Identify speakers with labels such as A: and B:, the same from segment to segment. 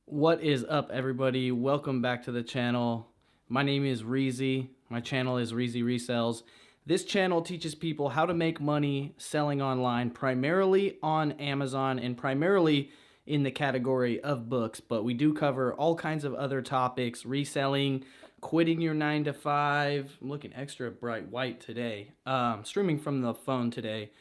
A: What is up, everybody? Welcome back to the channel. My name is Reezy. My channel is Reezy Resells. This channel teaches people how to make money selling online, primarily on Amazon and primarily in the category of books, but we do cover all kinds of other topics: reselling, quitting your 9 to 5. I'm looking extra bright white today. Streaming from the phone today.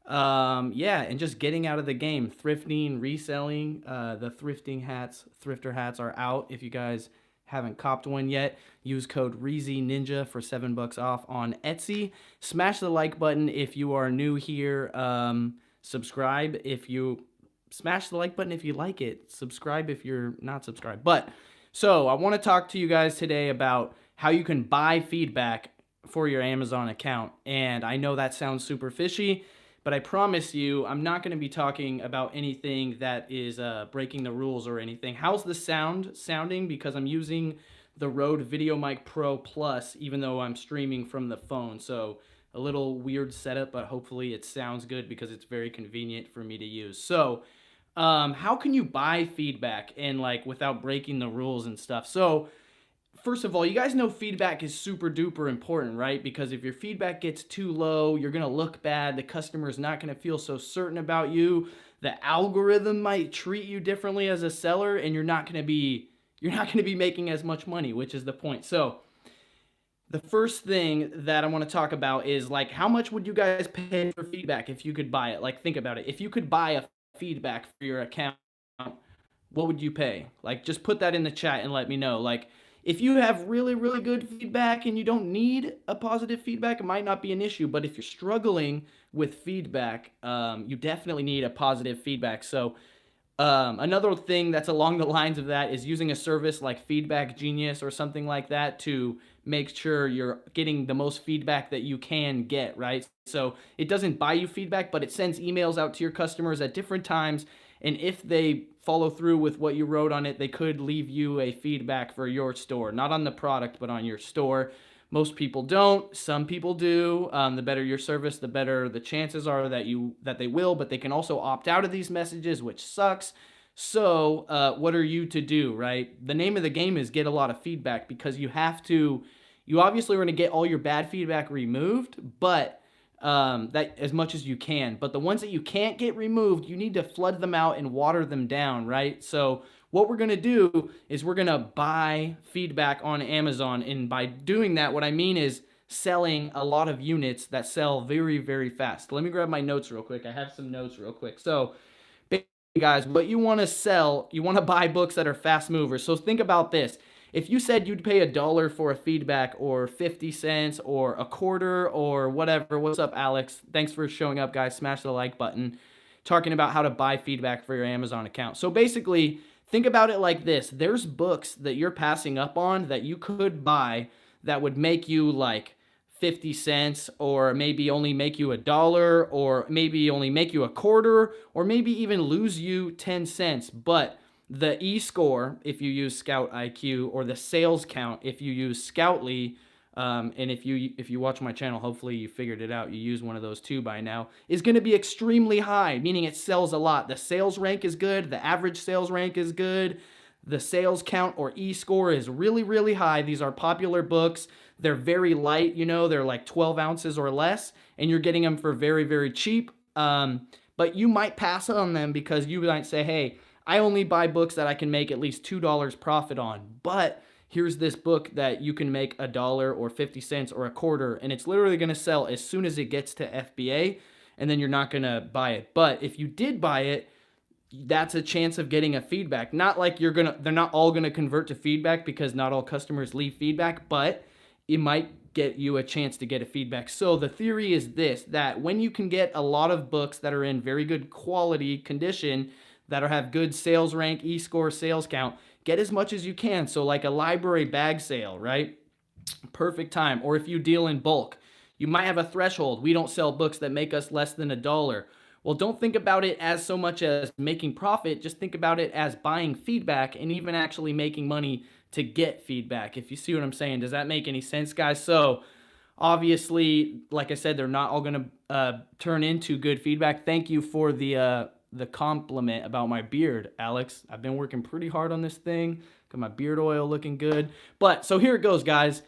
A: Yeah, and just getting out of the game, thrifting, reselling. The thrifter hats are out. If you guys haven't copped one yet, use code Reezy Ninja for $7 off on Etsy. Smash the like button if you are new here. Subscribe if you smash the like button if you like it. Subscribe if you're not subscribed. So I want to talk to you guys today about how you can buy feedback for your Amazon account. And I know that sounds super fishy, but I promise you, I'm not going to be talking about anything that is breaking the rules or anything. How's the sound sounding? Because I'm using the Rode VideoMic Pro Plus, even though I'm streaming from the phone. So a little weird setup, but hopefully it sounds good because it's very convenient for me to use. So how can you buy feedback and like without breaking the rules and stuff? So first of all, you guys know feedback is super duper important, right? Because if your feedback gets too low, you're going to look bad. The customer is not going to feel so certain about you. The algorithm might treat you differently as a seller, and you're not going to be making as much money, which is the point. So, the first thing that I want to talk about is like how much would you guys pay for feedback if you could buy it? Like think about it. If you could buy a feedback for your account, what would you pay? Like, just put that in the chat and let me know. Like, if you have really, really good feedback and you don't need a positive feedback, it might not be an issue. But if you're struggling with feedback, you definitely need a positive feedback. So, another thing that's along the lines of that is using a service like Feedback Genius or something like that to make sure you're getting the most feedback that you can get, right? So it doesn't buy you feedback, but it sends emails out to your customers at different times. And if they follow through with what you wrote on it, they could leave you a feedback for your store, not on the product, but on your store. Most people don't. Some people do. The better your service, the better the chances are that they will. But they can also opt out of these messages, which sucks. So, what are you to do, right? The name of the game is get a lot of feedback because you have to. You obviously are going to get all your bad feedback removed, but that as much as you can. But the ones that you can't get removed, you need to flood them out and water them down, right? So what we're going to do is we're going to buy feedback on Amazon. And by doing that, what I mean is selling a lot of units that sell very, very fast. Let me grab my notes real quick. I have some notes real quick. So, guys, what you want to sell, you want to buy books that are fast movers. So think about this. If you said you'd pay $1 for a feedback or 50 cents or a quarter or whatever, what's up, Alex? Thanks for showing up, guys. Smash the like button. Talking about how to buy feedback for your Amazon account. So basically, think about it like this. There's books that you're passing up on that you could buy that would make you like 50 cents or maybe only make you $1 or maybe only make you a quarter or maybe even lose you 10 cents. But the e-score, if you use Scout IQ, or the sales count, if you use Scoutly, and if you watch my channel, hopefully you figured it out. You use one of those two by now. Is going to be extremely high, meaning it sells a lot. The sales rank is good. The average sales rank is good. The sales count or e-score is really, really high. These are popular books. They're very light. They're like 12 ounces or less, and you're getting them for very, very cheap. But you might pass on them because you might say, hey, I only buy books that I can make at least $2 profit on. But here's this book that you can make $1 or 50 cents or a quarter, and it's literally going to sell as soon as it gets to FBA, and then you're not going to buy it. But if you did buy it, that's a chance of getting a feedback. Not like they're not all gonna convert to feedback because not all customers leave feedback, but it might get you a chance to get a feedback. So the theory is this, that when you can get a lot of books that are in very good quality condition, that have good sales rank, e-score, sales count, get as much as you can. So like a library bag sale, right? Perfect time. Or if you deal in bulk, you might have a threshold. We don't sell books that make us less than $1. Well, don't think about it as so much as making profit. Just think about it as buying feedback and even actually making money to get feedback. If you see what I'm saying, does that make any sense, guys? So obviously, like I said, they're not all going to turn into good feedback. Thank you for the the compliment about my beard, Alex. I've been working pretty hard on this thing. Got my beard oil looking good. But so here it goes, guys.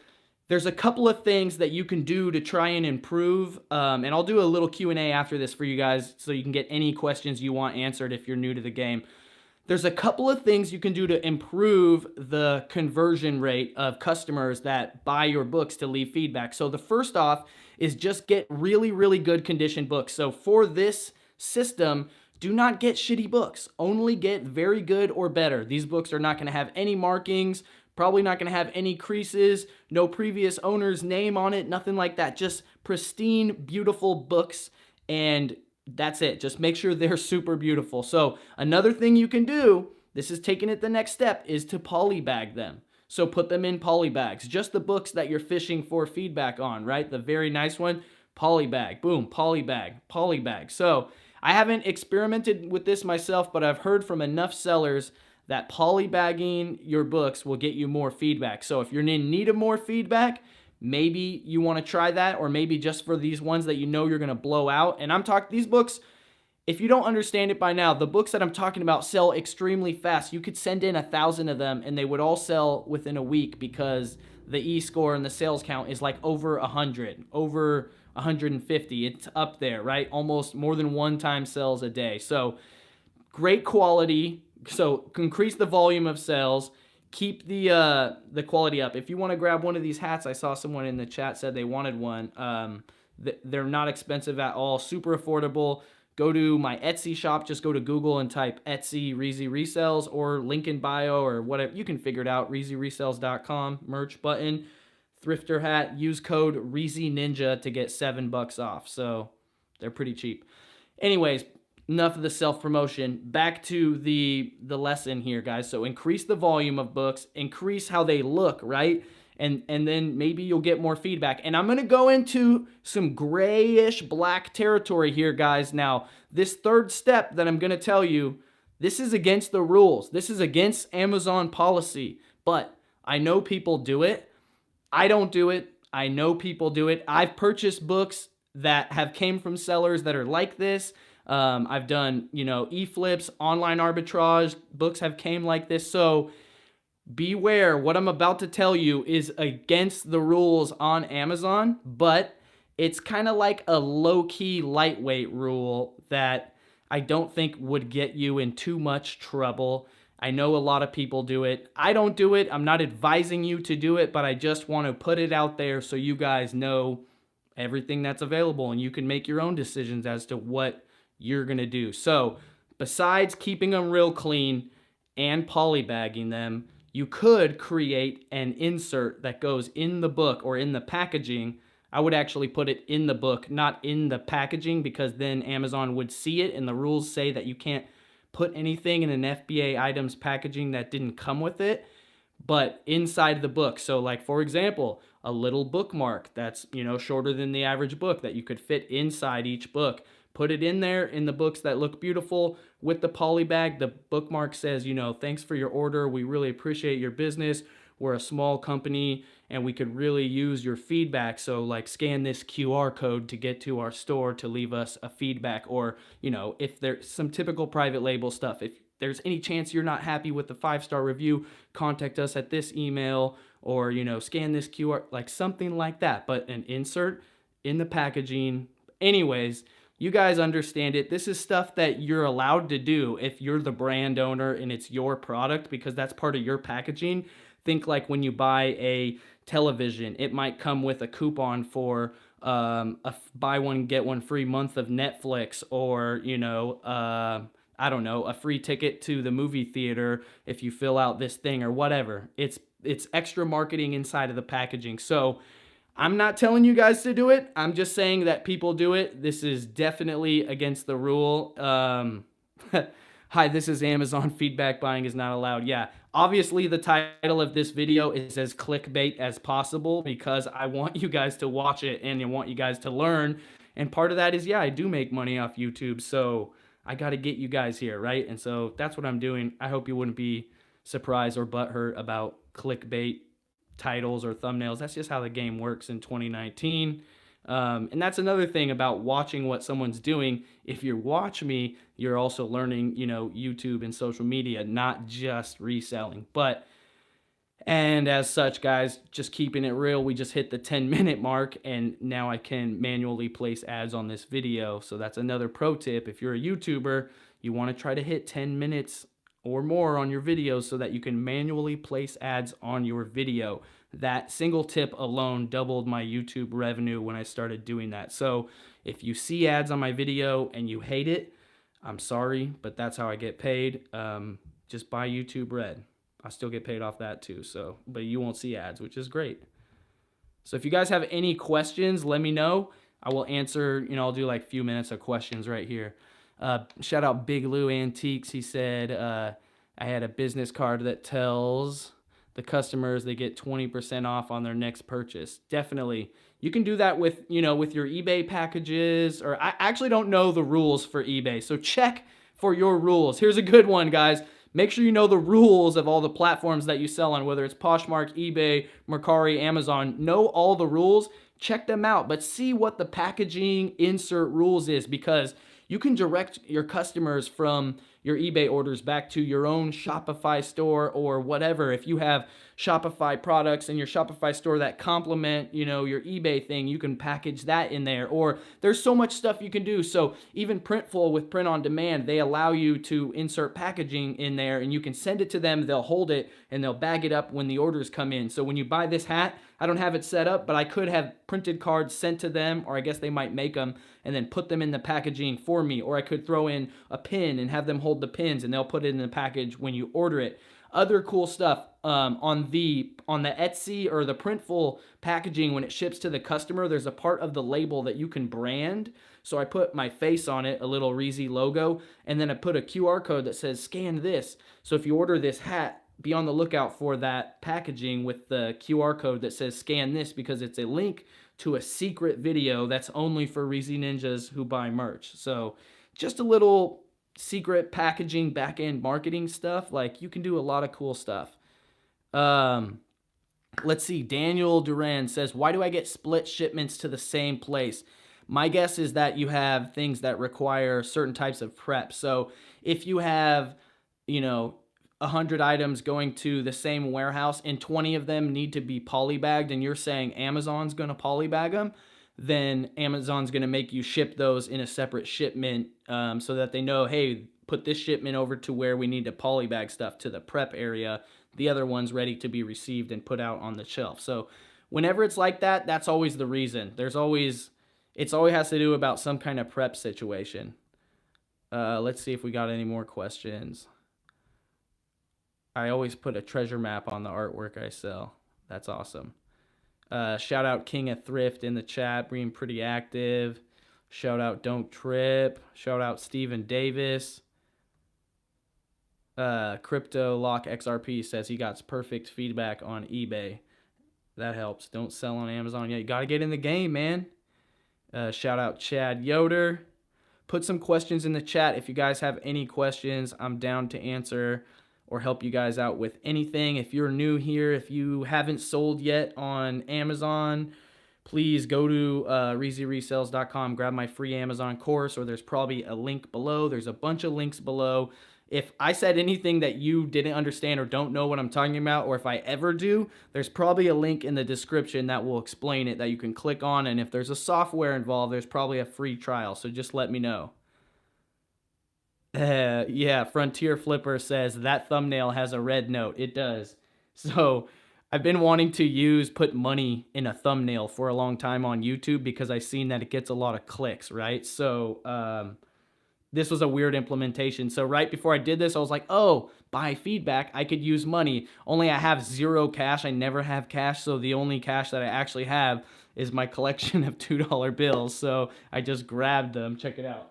A: There's a couple of things that you can do to try and improve, and I'll do a little Q&A after this for you guys so you can get any questions you want answered if you're new to the game. There's a couple of things you can do to improve the conversion rate of customers that buy your books to leave feedback. So the first off is just get really, really good condition books. So for this system, do not get shitty books. Only get very good or better. These books are not going to have any markings, probably not going to have any creases, no previous owner's name on it, nothing like that. Just pristine, beautiful books, and that's it. Just make sure they're super beautiful. So another thing you can do, this is taking it the next step, is to polybag them. So put them in poly bags. Just the books that you're fishing for feedback on, right? The very nice one, polybag. Boom, polybag, polybag. So I haven't experimented with this myself, but I've heard from enough sellers that polybagging your books will get you more feedback. So if you're in need of more feedback, maybe you want to try that, or maybe just for these ones that you know you're going to blow out. And I'm talking these books, if you don't understand it by now, the books that I'm talking about sell extremely fast. You could send in 1,000 of them and they would all sell within a week because the e-score and the sales count is like over 100, over 150. It's up there, right? Almost more than one time sales a day. So great quality. So increase the volume of sales. Keep the quality up. If you want to grab one of these hats, I saw someone in the chat said they wanted one. They're not expensive at all, super affordable. Go to my Etsy shop. Just go to Google and type Etsy Reezy Resells, or link in bio, or whatever. You can figure it out. ReezyResells.com, merch button, thrifter hat. Use code Reezy Ninja to get $7 off. So they're pretty cheap. Anyways, enough of the self-promotion. Back to the lesson here, guys. So increase the volume of books, increase how they look, right? And then maybe you'll get more feedback. And I'm going to go into some grayish black territory here, guys. Now, this third step that I'm going to tell you, this is against the rules. This is against Amazon policy. But I know people do it. I don't do it. I know people do it. I've purchased books that have came from sellers that are like this. I've done, e-flips, online arbitrage, books have came like this. So beware, what I'm about to tell you is against the rules on Amazon, but it's kind of like a low-key lightweight rule that I don't think would get you in too much trouble. I know a lot of people do it. I don't do it. I'm not advising you to do it, but I just want to put it out there so you guys know everything that's available and you can make your own decisions as to what you're going to do. So besides keeping them real clean and polybagging them, you could create an insert that goes in the book or in the packaging. I would actually put it in the book, not in the packaging, because then Amazon would see it, and the rules say that you can't put anything in an FBA items packaging that didn't come with it, but inside the book. So like, for example, a little bookmark that's, shorter than the average book that you could fit inside each book. Put it in there in the books that look beautiful with the poly bag. The bookmark says, thanks for your order. We really appreciate your business. We're a small company and we could really use your feedback. So like scan this QR code to get to our store to leave us a feedback. Or, if there's some typical private label stuff, if there's any chance you're not happy with the 5-star review, contact us at this email, or, scan this QR, like something like that. But an insert in the packaging. Anyways, you guys understand it. This is stuff that you're allowed to do if you're the brand owner and it's your product, because that's part of your packaging. Think like when you buy a television, it might come with a coupon for a buy one, get one free month of Netflix, or, I don't know, a free ticket to the movie theater if you fill out this thing or whatever. It's extra marketing inside of the packaging. So I'm not telling you guys to do it. I'm just saying that people do it. This is definitely against the rule. Hi, this is Amazon. Feedback buying is not allowed. Yeah, obviously the title of this video is as clickbait as possible because I want you guys to watch it and I want you guys to learn. And part of that is, I do make money off YouTube. So I got to get you guys here, right? And so that's what I'm doing. I hope you wouldn't be surprised or butthurt about clickbait titles or thumbnails. That's just how the game works in 2019. And that's another thing about watching what someone's doing. If you watch me, you're also learning, YouTube and social media, not just reselling. And as such, guys, just keeping it real, we just hit the 10-minute mark, and now I can manually place ads on this video. So that's another pro tip. If you're a YouTuber, you want to try to hit 10 minutes or more on your videos so that you can manually place ads on your video. That single tip alone doubled my YouTube revenue when I started doing that. So if you see ads on my video and you hate it, I'm sorry, but that's how I get paid. Just buy YouTube Red. I still get paid off that too. So, but you won't see ads, which is great. So if you guys have any questions, let me know. I will answer, I'll do like a few minutes of questions right here. Shout out Big Lou Antiques. He said, I had a business card that tells the customers they get 20% off on their next purchase. Definitely. You can do that with, with your eBay packages, or I actually don't know the rules for eBay. So check for your rules. Here's a good one, guys. Make sure you know the rules of all the platforms that you sell on, whether it's Poshmark, eBay, Mercari, Amazon. Know all the rules, check them out, but see what the packaging insert rules is, because you can direct your customers from your eBay orders back to your own Shopify store or whatever. If you have Shopify products in your Shopify store that complement, your eBay thing, you can package that in there. Or there's so much stuff you can do. So even Printful with print on demand, they allow you to insert packaging in there, and you can send it to them. They'll hold it and they'll bag it up when the orders come in. So when you buy this hat, I don't have it set up, but I could have printed cards sent to them, or I guess they might make them and then put them in the packaging for me. Or I could throw in a pin and have them hold the pins, and they'll put it in the package when you order it. Other cool stuff on the Etsy or the Printful packaging, when it ships to the customer, there's a part of the label that you can brand. So I put my face on it, a little Reezy logo, and then I put a QR code that says scan this. So if you order this hat, be on the lookout for that packaging with the QR code that says scan this, because it's a link to a secret video that's only for Reezy Ninjas who buy merch. So just a little secret packaging back-end marketing stuff. Like, you can do a lot of cool stuff. Let's see. Daniel Duran says, why do I get split shipments to the same place? My guess is that you have things that require certain types of prep. So if you have, 100 items going to the same warehouse and 20 of them need to be polybagged, and you're saying Amazon's going to polybag them, then Amazon's going to make you ship those in a separate shipment, so that they know, hey, put this shipment over to where we need to polybag stuff to the prep area. The other one's ready to be received and put out on the shelf. So whenever it's like that, that's always the reason. It always has to do about some kind of prep situation. Let's see if we got any more questions. I always put a treasure map on the artwork I sell. That's awesome. Shout out King of Thrift in the chat, being pretty active. Shout out Don't Trip. Shout out Steven Davis. Crypto Lock XRP says he got perfect feedback on eBay. That helps. Don't sell on Amazon yet. You got to get in the game, man. Shout out Chad Yoder. Put some questions in the chat. If you guys have any questions, I'm down to answer or help you guys out with anything. If you're new here, if you haven't sold yet on Amazon, please go to reezyresells.com, grab my free Amazon course, or there's probably a link below. There's a bunch of links below. If I said anything that you didn't understand or don't know what I'm talking about, or if I ever do, there's probably a link in the description that will explain it that you can click on. And if there's a software involved, there's probably a free trial. So just let me know. Yeah, Frontier Flipper says that thumbnail has a red note. It does. So I've been wanting to put money in a thumbnail for a long time on YouTube, because I've seen that it gets a lot of clicks, right? So this was a weird implementation. So right before I did this, I was like, oh, buy feedback, I could use money. Only I have zero cash. I never have cash. So the only cash that I actually have is my collection of $2 bills. So I just grabbed them. Check it out.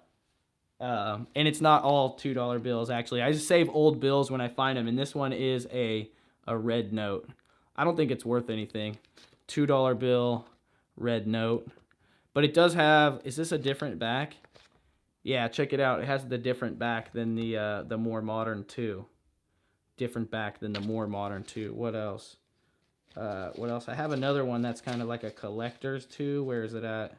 A: And it's not all $2 bills, actually. I just save old bills when I find them. And this one is a red note. I don't think it's worth anything. $2 bill, red note. But it does have, is this a different back? Yeah, check it out. It has the different back than the more modern 2. Different back than the more modern 2. What else? What else? I have another one that's kind of like a collector's too. Where is it at?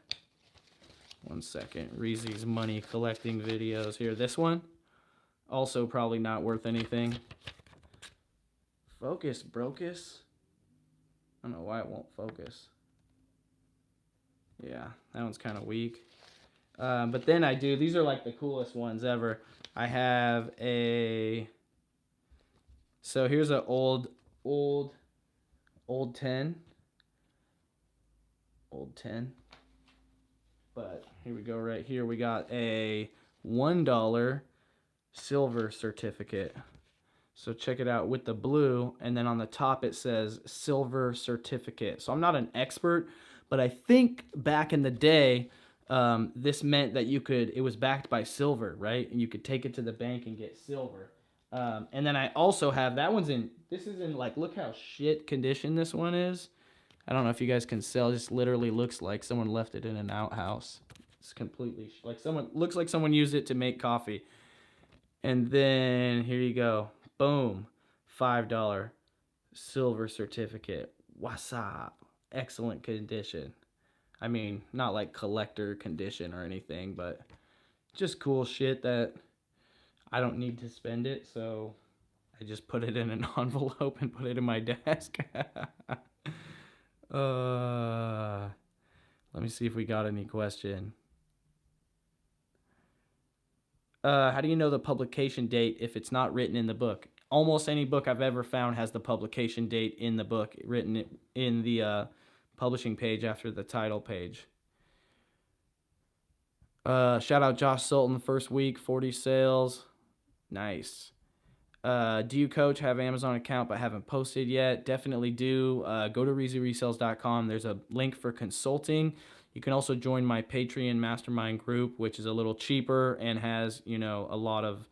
A: One second. Reezy's money collecting videos. Here, this one. Also probably not worth anything. Focus, Brocus. I don't know why it won't focus. Yeah, that one's kind of weak. But then I do, these are like the coolest ones ever. I have a, so here's an old 10. Old 10. But here we go right here. We got a $1 silver certificate. So check it out with the blue, and then on the top it says silver certificate. So I'm not an expert, but I think back in the day, this meant that it was backed by silver, right? And you could take it to the bank and get silver. And then I also have, this is in like, look how shit condition this one is. I don't know if you guys can sell. It just literally looks like someone left it in an outhouse. It's completely, looks like someone used it to make coffee. And then here you go. Boom. $5 silver certificate. What's up? Excellent condition. I mean, not like collector condition or anything, but just cool shit that I don't need to spend it, so I just put it in an envelope and put it in my desk. Let me see if we got any question. How do you know the publication date if it's not written in the book? Almost any book I've ever found has the publication date in the book, written in the publishing page after the title page. Shout out Josh Sultan, first week, 40 sales. Nice. Do you coach, have Amazon account but haven't posted yet? Definitely do. Go to resells.com. There's a link for consulting. You can also join my Patreon mastermind group, which is a little cheaper and has, a lot of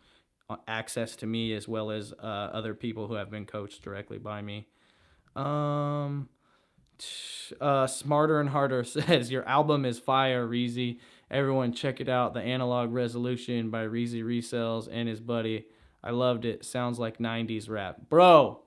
A: access to me as well as other people who have been coached directly by me. Smarter and Harder says, your album is fire, Reezy. Everyone check it out. The Analog Resolution by Reezy Resells and his buddy. I loved it. Sounds like 90s rap. Bro,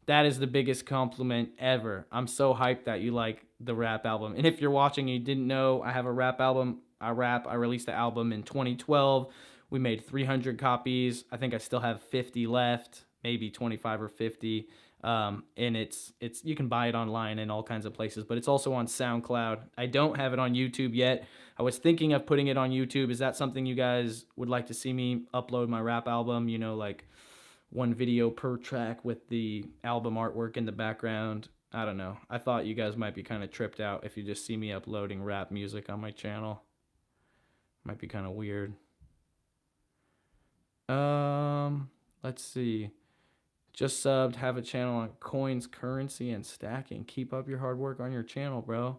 A: that is the biggest compliment ever. I'm so hyped that you like the rap album. And if you're watching and you didn't know, I have a rap album. I released the album in 2012. We made 300 copies. I think I still have 50 left, maybe 25 or 50. And it's you can buy it online in all kinds of places, but it's also on SoundCloud. I don't have it on YouTube yet. I was thinking of putting it on YouTube. Is that something you guys would like to see me upload my rap album? Like one video per track with the album artwork in the background. I don't know. I thought you guys might be kind of tripped out if you just see me uploading rap music on my channel. Might be kind of weird. Let's see. Just subbed, have a channel on coins, currency, and stacking. Keep up your hard work on your channel, bro.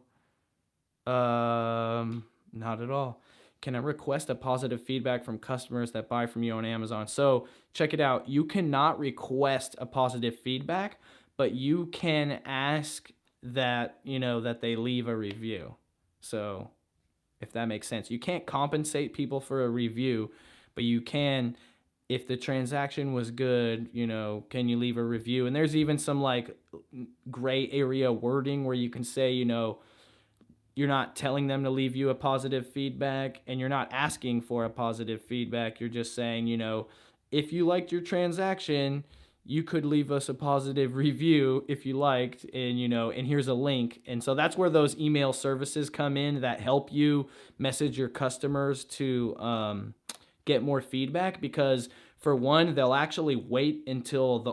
A: Not at all. Can I request a positive feedback from customers that buy from you on Amazon? So check it out. You cannot request a positive feedback, but you can ask that, that they leave a review. So if that makes sense, you can't compensate people for a review, but you can, if the transaction was good, can you leave a review? And there's even some like gray area wording where you can say, you're not telling them to leave you a positive feedback and you're not asking for a positive feedback. You're just saying, if you liked your transaction, you could leave us a positive review if you liked, and and here's a link. And so that's where those email services come in that help you message your customers to get more feedback, because for one, they'll actually wait until the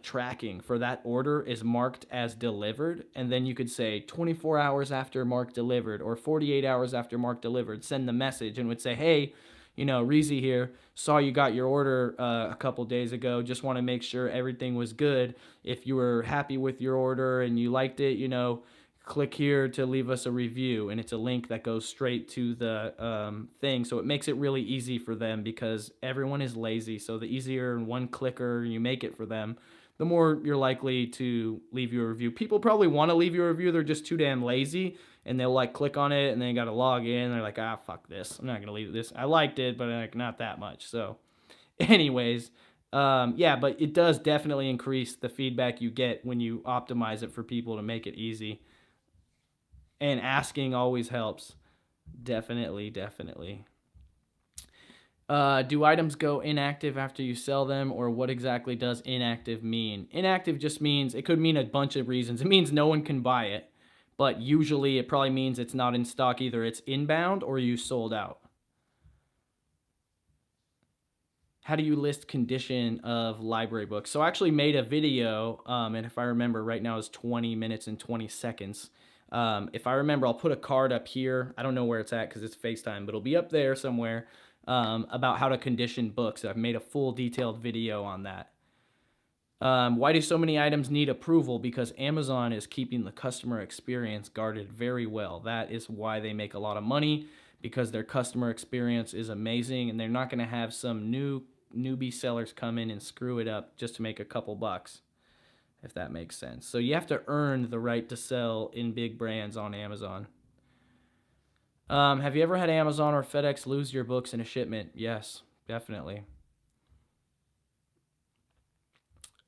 A: tracking for that order is marked as delivered, and then you could say 24 hours after marked delivered or 48 hours after marked delivered, send the message and would say, hey, Reezy here, saw you got your order a couple days ago, just want to make sure everything was good. If you were happy with your order and you liked it, click here to leave us a review, and it's a link that goes straight to the thing. So it makes it really easy for them, because everyone is lazy. So the easier and one clicker you make it for them, the more you're likely to leave you a review. People probably want to leave you a review, they're just too damn lazy, and they'll like click on it and then got to log in. They're like, fuck this, I'm not gonna leave this. I liked it, but like not that much. So anyways, Yeah, but it does definitely increase the feedback you get when you optimize it for people to make it easy. And asking always helps. Definitely, definitely. Do items go inactive after you sell them, or what exactly does inactive mean? Inactive just means, it could mean a bunch of reasons. It means no one can buy it, but usually it probably means it's not in stock. Either it's inbound or you sold out. How do you list condition of library books? So I actually made a video, and if I remember right now is 20 minutes and 20 seconds. If I remember, I'll put a card up here. I don't know where it's at because it's FaceTime, but it'll be up there somewhere, about how to condition books. I've made a full detailed video on that. Why do so many items need approval? Because Amazon is keeping the customer experience guarded very well. That is why they make a lot of money, because their customer experience is amazing, and they're not going to have some newbie sellers come in and screw it up just to make a couple bucks, if that makes sense. So you have to earn the right to sell in big brands on Amazon. Have you ever had Amazon or FedEx lose your books in a shipment? Yes, definitely.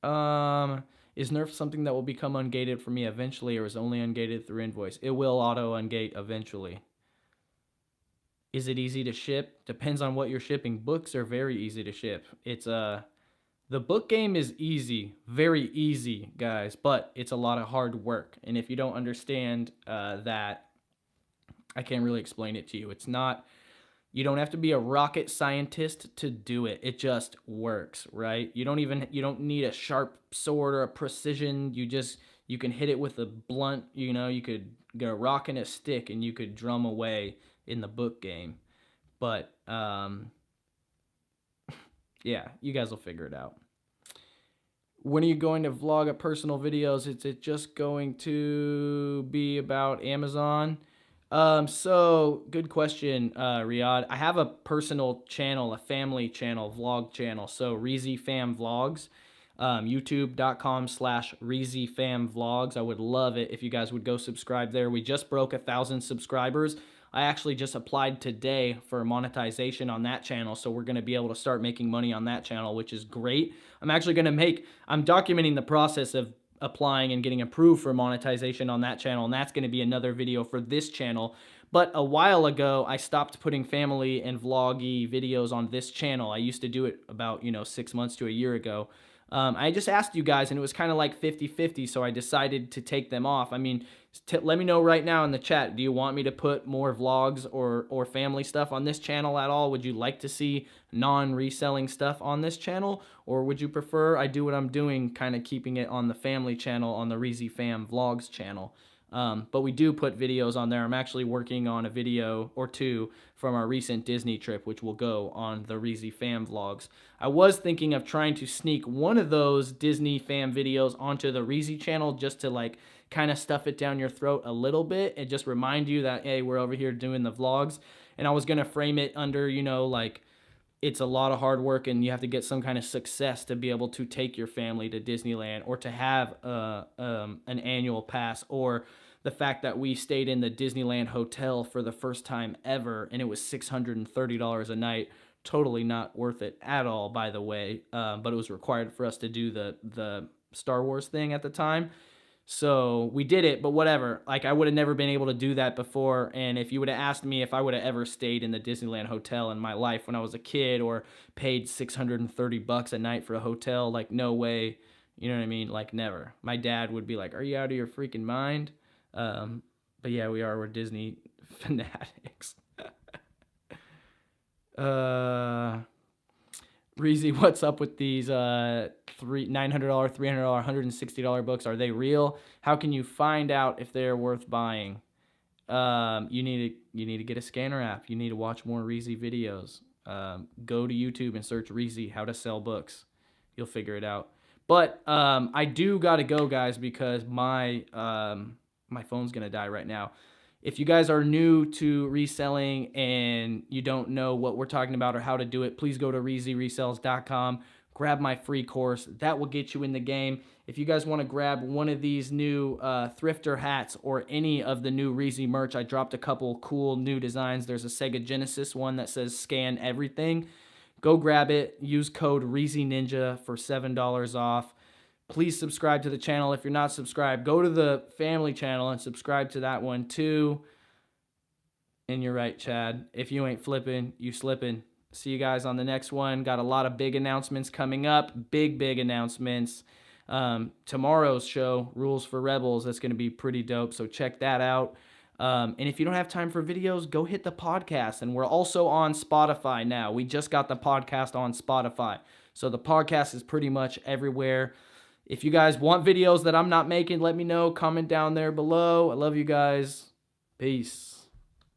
A: Is Nerf something that will become ungated for me eventually, or is only ungated through invoice? It will auto ungate eventually. Is it easy to ship? Depends on what you're shipping. Books are very easy to ship. It's the book game is easy, very easy, guys, but it's a lot of hard work. And if you don't understand that, I can't really explain it to you. It's not, you don't have to be a rocket scientist to do it. It just works, right? You don't need a sharp sword or a precision. You can hit it with a blunt, you could get a rock and a stick and you could drum away in the book game. But yeah, you guys will figure it out. When are you going to vlog a personal videos? Is it just going to be about Amazon? So good question, Riyadh. I have a personal channel, a family channel, vlog channel. So Reezy Fam Vlogs, youtube.com/Reezy Fam Vlogs. I would love it if you guys would go subscribe there. We just broke 1,000 subscribers. I actually just applied today for monetization on that channel, so we're going to be able to start making money on that channel, which is great. I'm documenting the process of applying and getting approved for monetization on that channel, and that's going to be another video for this channel. But a while ago, I stopped putting family and vloggy videos on this channel. I used to do it about 6 months to a year ago. I just asked you guys, and it was kind of like 50-50, so I decided to take them off. I mean, let me know right now in the chat, do you want me to put more vlogs or family stuff on this channel at all? Would you like to see non-reselling stuff on this channel? Or would you prefer I do what I'm doing, kind of keeping it on the family channel, on the Reezy Fam Vlogs channel? But we do put videos on there. I'm actually working on a video or two from our recent Disney trip, which will go on the Reezy Fam Vlogs. I was thinking of trying to sneak one of those Disney Fam videos onto the Reezy channel, just to like kind of stuff it down your throat a little bit and just remind you that, hey, we're over here doing the vlogs. And I was going to frame it under, like, it's a lot of hard work and you have to get some kind of success to be able to take your family to Disneyland, or to have an annual pass, or the fact that we stayed in the Disneyland hotel for the first time ever and it was $630 a night. Totally not worth it at all, by the way, but it was required for us to do the Star Wars thing at the time. So we did it, but whatever. Like, I would have never been able to do that before. And if you would have asked me if I would have ever stayed in the Disneyland hotel in my life when I was a kid, or paid $630 a night for a hotel, like, no way. You know what I mean? Like, never. My dad would be like, "Are you out of your freaking mind?" But yeah, we're Disney fanatics. Reezy, what's up with these $900, $300, $160 books? Are they real? How can you find out if they're worth buying? You need to get a scanner app. You need to watch more Reezy videos. Go to YouTube and search Reezy how to sell books. You'll figure it out. But I do gotta go, guys, because my phone's gonna die right now. If you guys are new to reselling and you don't know what we're talking about or how to do it, please go to resells.com. Grab my free course. That will get you in the game. If you guys want to grab one of these new thrifter hats or any of the new Reezy merch, I dropped a couple cool new designs. There's a Sega Genesis one that says "Scan Everything." Go grab it. Use code Reezy Ninja for $7 off. Please subscribe to the channel. If you're not subscribed, go to the family channel and subscribe to that one too. And you're right, Chad. If you ain't flipping, you slipping. See you guys on the next one. Got a lot of big announcements coming up. Big announcements. Tomorrow's show, Rules for Rebels, that's going to be pretty dope. So check that out. And if you don't have time for videos, go hit the podcast. And we're also on Spotify now. We just got the podcast on Spotify. So the podcast is pretty much everywhere. If you guys want videos that I'm not making, let me know. Comment down there below. I love you guys. Peace.